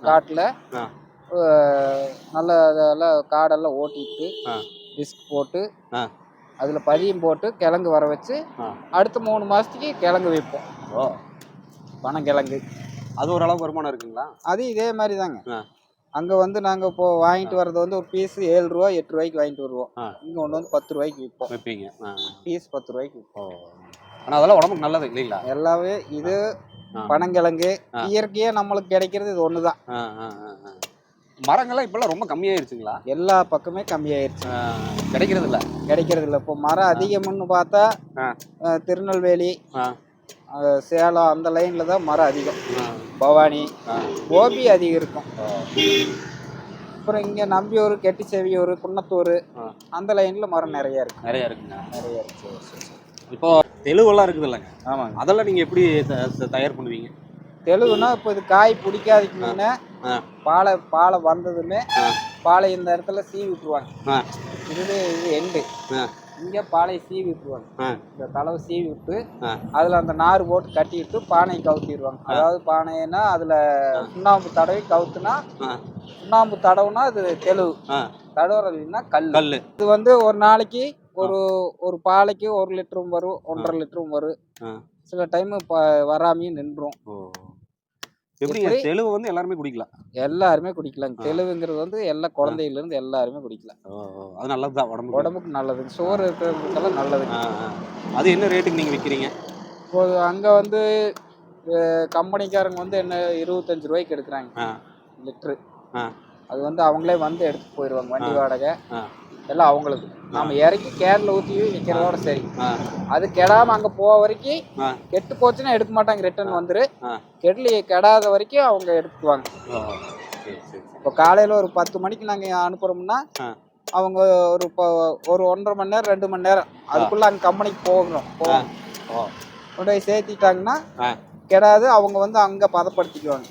காட்டில் நல்ல அதெல்லாம் காடெல்லாம் ஓட்டிட்டு டிஸ்க் போட்டு அதில் பதியம் போட்டு கிழங்கு வர வச்சு அடுத்த 3 மாதத்துக்கு கிழங்கு வைப்போம். பனங்கிழங்கு அது ஓரளவுக்கு வருமானம் இருக்குங்களா? அது இதே மாதிரி தாங்க. அங்கே வந்து நாங்கள் இப்போ வாங்கிட்டு வர்றது வந்து ஒரு பீஸ் 7 ரூபா 8 ரூபாய்க்கு வாங்கிட்டு வருவோம். இங்கே கொண்டு வந்து 10 ரூபாய்க்கு விற்போம். வைப்பீங்க? பீஸ் 10 ரூபாய்க்கு விற்போம். ஆனால் அதெல்லாம் உடம்புக்கு நல்லது இல்லைங்களா? எல்லாமே இது பனங்கிழங்கு இயற்கையாக நம்மளுக்கு கிடைக்கிறது இது ஒன்று தான். மரங்கள்லாம் இப்பெல்லாம் ரொம்ப கம்மியாயிருச்சுங்களா? எல்லா பக்கமே கம்மியாயிருச்சு, கிடைக்கிறது இல்லை. இப்போ மரம் அதிகம்னு பார்த்தா திருநெல்வேலி சேலம் அந்த லைனில் தான் மரம் அதிகம். பவானி கோபி அதிகம் இருக்கும். அப்புறம் இங்கே நம்பியூர் கெட்டிச்செவியூர் குன்னத்தூர் அந்த லைனில் மரம் நிறையா இருக்குங்க. இப்போ தெளுவெல்லாம் இருக்குது இல்லைங்க? ஆமாங்க. அதெல்லாம் நீங்கள் எப்படி தயார் பண்ணுவீங்க? தெளுவுனா இப்போ இது காய் பிடிக்காதுக்கு முன்னே பாலை வந்ததுமே பாலை இந்த இடத்துல சீவி விட்டுருவாங்க. இது எண்டு இங்கே பாலையை சீவி விட்டுருவாங்க. இந்த தளவை சீவி விட்டு அதில் அந்த நார் போட்டு கட்டி விட்டு பானையை கவுத்திடுவாங்க. அதாவது பானைன்னா அதில் சுண்ணாம்பு தடவி கவுத்துனா, சுண்ணாம்பு தடவுனா அது தெளுவு, தடவுறதுன்னா கல். இது வந்து ஒரு நாளைக்கு ஒரு பாலைக்கு 1 லிட்டரும் வரும், 1.5 லிட்டரும் வரும். சில டைம் வராமையும் நின்றும். எப்படி தெளுவு வந்து எல்லாருமே குடிக்கலாம்? எல்லாருமே குடிக்கலாம். தெளுவுங்கிறது வந்து எல்லா குழந்தையிலேருந்து எல்லாருமே குடிக்கலாம். அது நல்லது தான், உடம்புக்கு நல்லது. சோறு இருக்கிறதுக்கெல்லாம் நல்லது. அது என்ன ரேட்டுக்கு நீங்கள் விற்கிறீங்க? இப்போ அங்கே வந்து கம்பெனிக்காரங்க வந்து என்ன 25 ரூபாய்க்கு எடுக்கிறாங்க லிட்ரு. அது வந்து அவங்களே வந்து எடுத்துட்டு போயிடுவாங்க. வண்டி வாடகை எல்லாம் அவங்களுக்கு. நம்ம இறக்கி கேனில் ஊற்றி விற்கிறதோட சரி. அது கெடாமல் அங்கே போக வரைக்கும் கெட்டு போச்சுன்னா எடுக்க மாட்டாங்க, ரிட்டர்ன் வந்துரு. கெடாத வரைக்கும் அவங்க எடுத்துக்குவாங்க. இப்போ காலையில் ஒரு 10 மணிக்கு நாங்கள் அனுப்புகிறோம்னா அவங்க ஒரு 1.5 மணி நேரம் 2 மணி நேரம் அதுக்குள்ளே அங்கே கம்பெனிக்கு போகணும். கொண்டு போய் சேர்த்திட்டாங்கன்னா கெடாது. அவங்க வந்து அங்கே பதப்படுத்திக்குவாங்க.